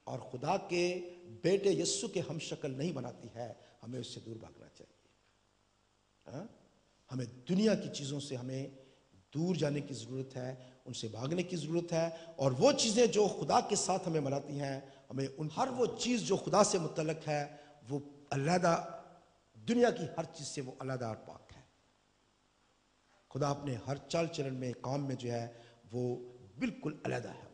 اور خدا کے بیٹے یسوع کے ہم شکل نہیں بناتی ہے، ہمیں اس سے دور بھاگنا چاہیے۔ ہمیں دنیا کی چیزوں سے ہمیں دور جانے کی ضرورت ہے، ان سے بھاگنے کی ضرورت ہے، اور وہ چیزیں جو خدا کے ساتھ ہمیں ملاتی ہیں، ہمیں ان ہر وہ چیز جو خدا سے متعلق ہے وہ علیحدہ، دنیا کی ہر چیز سے وہ علیحدہ اور پاک ہے۔ خدا اپنے ہر چال چلن میں، کام میں جو ہے وہ بالکل علیحدہ ہے،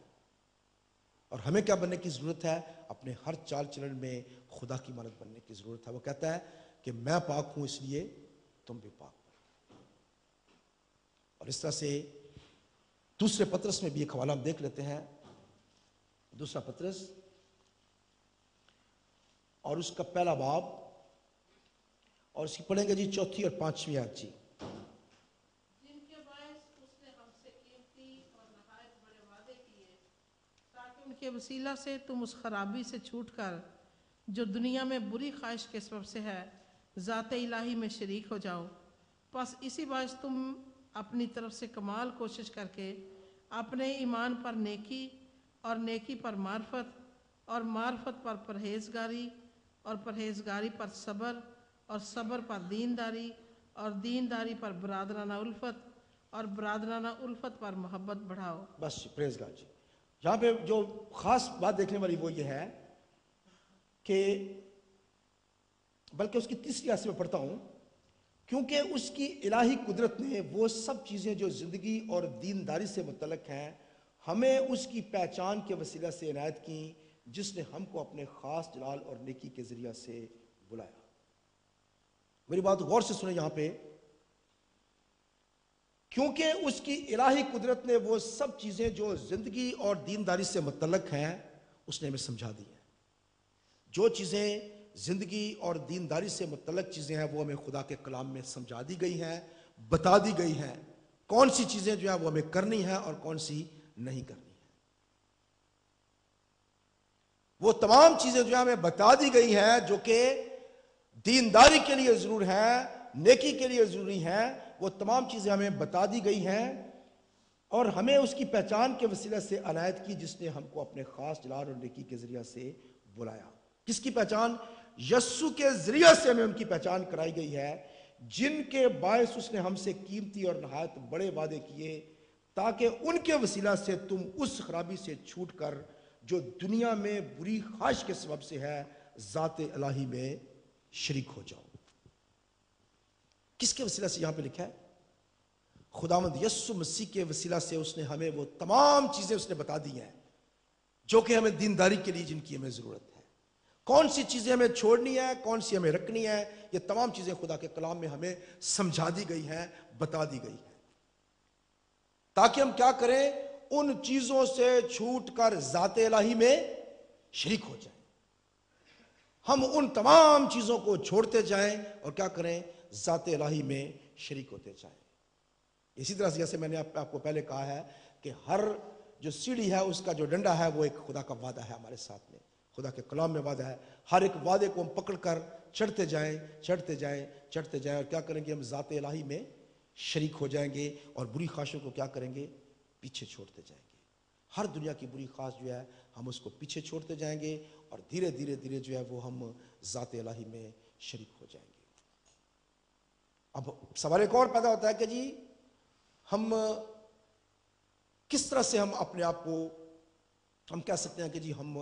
اور ہمیں کیا بننے کی ضرورت ہے؟ اپنے ہر چال چلن میں خدا کی مانند بننے کی ضرورت ہے۔ وہ کہتا ہے کہ میں پاک ہوں اس لیے تم بھی پاک ہو۔ اور اس طرح سے دوسرے پطرس میں بھی ایک حوالہ ہم دیکھ لیتے ہیں، دوسرا پطرس اور اس کا پہلا باب، اور اس کی پڑھیں گے جی 4 اور 5 آیت جی۔ جن کے باعث اس نے ہم سے قیمتی اور نہایت بڑے وعدے کیے، تاکہ ان کے وسیلہ سے تم اس خرابی سے چھوٹ کر جو دنیا میں بری خواہش کے سبب سے ہے، ذات الہی میں شریک ہو جاؤ۔ پس اسی باعث تم اپنی طرف سے کمال کوشش کر کے اپنے ایمان پر نیکی، اور نیکی پر معرفت، اور معرفت پر پرہیزگاری، اور پرہیزگاری پر صبر، اور صبر پر دینداری، اور دینداری پر برادرانہ الفت، اور برادرانہ الفت پر محبت بڑھاؤ۔ بس پریز گاڈ جی۔ یہاں پہ جو خاص بات دیکھنے والی وہ یہ ہے کہ، بلکہ اس کی تیسری آیت سے میں پڑھتا ہوں، کیونکہ اس کی الہی قدرت نے وہ سب چیزیں جو زندگی اور دینداری سے متعلق ہیں ہمیں اس کی پہچان کے وسیلہ سے عنایت کی، جس نے ہم کو اپنے خاص جلال اور نیکی کے ذریعہ سے بلایا۔ میری بات غور سے سنیں یہاں پہ، کیونکہ اس کی الہی قدرت نے وہ سب چیزیں جو زندگی اور دینداری سے متعلق ہیں اس نے ہمیں سمجھا دی ہیں۔ جو چیزیں زندگی اور دینداری سے متعلق چیزیں ہیں وہ ہمیں خدا کے کلام میں سمجھا دی گئی ہیں، بتا دی گئی ہیں، کون سی چیزیں جو ہیں وہ ہمیں کرنی ہیں اور کون سی نہیں کرنی ہیں۔ وہ تمام چیزیں جو ہیں ہمیں بتا دی گئی ہیں جو کہ دینداری کے لیے ضرور ہیں، نیکی کے لیے ضروری ہیں، وہ تمام چیزیں ہمیں بتا دی گئی ہیں، اور ہمیں اس کی پہچان کے وسیلہ سے عنایت کی، جس نے ہم کو اپنے خاص جلال اور نیکی کے ذریعہ سے بلایا۔ کس کی پہچان؟ یسوع کے ذریعہ سے ہمیں ان کی پہچان کرائی گئی ہے، جن کے باعث اس نے ہم سے قیمتی اور نہایت بڑے وعدے کیے، تاکہ ان کے وسیلہ سے تم اس خرابی سے چھوٹ کر جو دنیا میں بری خواہش کے سبب سے ہے، ذات الہی میں شریک ہو جاؤ۔ کس کے وسیلہ سے یہاں پہ لکھا ہے؟ خداوند یسوع مسیح کے وسیلہ سے اس نے ہمیں وہ تمام چیزیں اس نے بتا دی ہیں جو کہ ہمیں دینداری کے لیے جن کی ہمیں ضرورت ہے۔ کون سی چیزیں ہمیں چھوڑنی ہے، کون سی ہمیں رکھنی ہے، یہ تمام چیزیں خدا کے کلام میں ہمیں سمجھا دی گئی ہیں، بتا دی گئی ہیں، تاکہ ہم کیا کریں؟ ان چیزوں سے چھوٹ کر ذات الہی میں شریک ہو جائیں۔ ہم ان تمام چیزوں کو چھوڑتے جائیں اور کیا کریں؟ ذات الہی میں شریک ہوتے جائیں۔ اسی طرح سے جیسے میں نے آپ کو پہلے کہا ہے کہ ہر جو سیڑھی ہے اس کا جو ڈنڈا ہے وہ ایک خدا کا وعدہ ہے ہمارے ساتھ میں، خدا کے کلام میں وعدہ ہے۔ ہر ایک وعدے کو ہم پکڑ کر چڑھتے جائیں، چڑھتے جائیں، چڑھتے جائیں، اور کیا کریں گے؟ ہم ذات الہی میں شریک ہو جائیں گے، اور بری خواہشوں کو کیا کریں گے؟ پیچھے چھوڑتے جائیں گے۔ ہر دنیا کی بری خواہش جو ہے ہم اس کو پیچھے چھوڑتے جائیں گے، اور دھیرے دھیرے دھیرے جو ہے وہ ہم ذات الہی میں شریک ہو جائیں گے۔ اب سوال ایک اور پیدا ہوتا ہے کہ جی ہم کس طرح سے ہم اپنے آپ کو ہم کہہ سکتے ہیں کہ جی ہم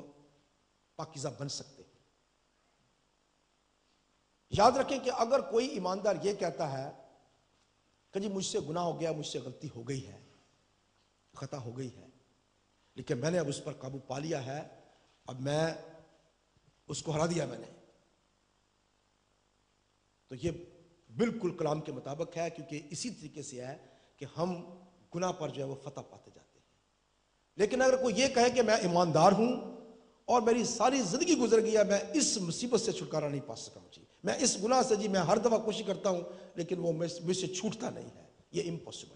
پاکیزہ بن سکتے ہیں؟ یاد رکھیں کہ اگر کوئی ایماندار یہ کہتا ہے کہ جی مجھ سے گناہ ہو گیا، مجھ سے غلطی ہو گئی ہے، خطا ہو گئی ہے، لیکن میں نے اب اس پر قابو پا لیا ہے، اب میں اس کو ہرا دیا میں نے، تو یہ بالکل کلام کے مطابق ہے، کیونکہ اسی طریقے سے ہے کہ ہم گناہ پر جو ہے وہ فتح پاتے جاتے ہیں۔ لیکن اگر کوئی یہ کہے کہ میں ایماندار ہوں اور میری ساری زندگی گزر گئی ہے، میں اس مصیبت سے چھٹکارا نہیں پا سکا ہوں، جی میں اس گناہ سے جی میں ہر دفعہ کوشش کرتا ہوں لیکن وہ مجھ سے چھوٹتا نہیں ہے، یہ امپاسبل ہے۔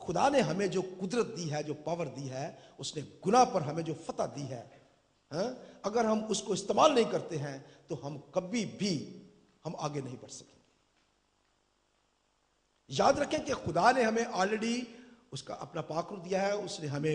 خدا نے ہمیں جو قدرت دی ہے، جو پاور دی ہے، اس نے گناہ پر ہمیں جو فتح دی ہے، اگر ہم اس کو استعمال نہیں کرتے ہیں تو ہم کبھی بھی ہم آگے نہیں بڑھ سکیں گے۔ یاد رکھیں کہ خدا نے ہمیں آلریڈی اس کا اپنا پاک روح دیا ہے، اس نے ہمیں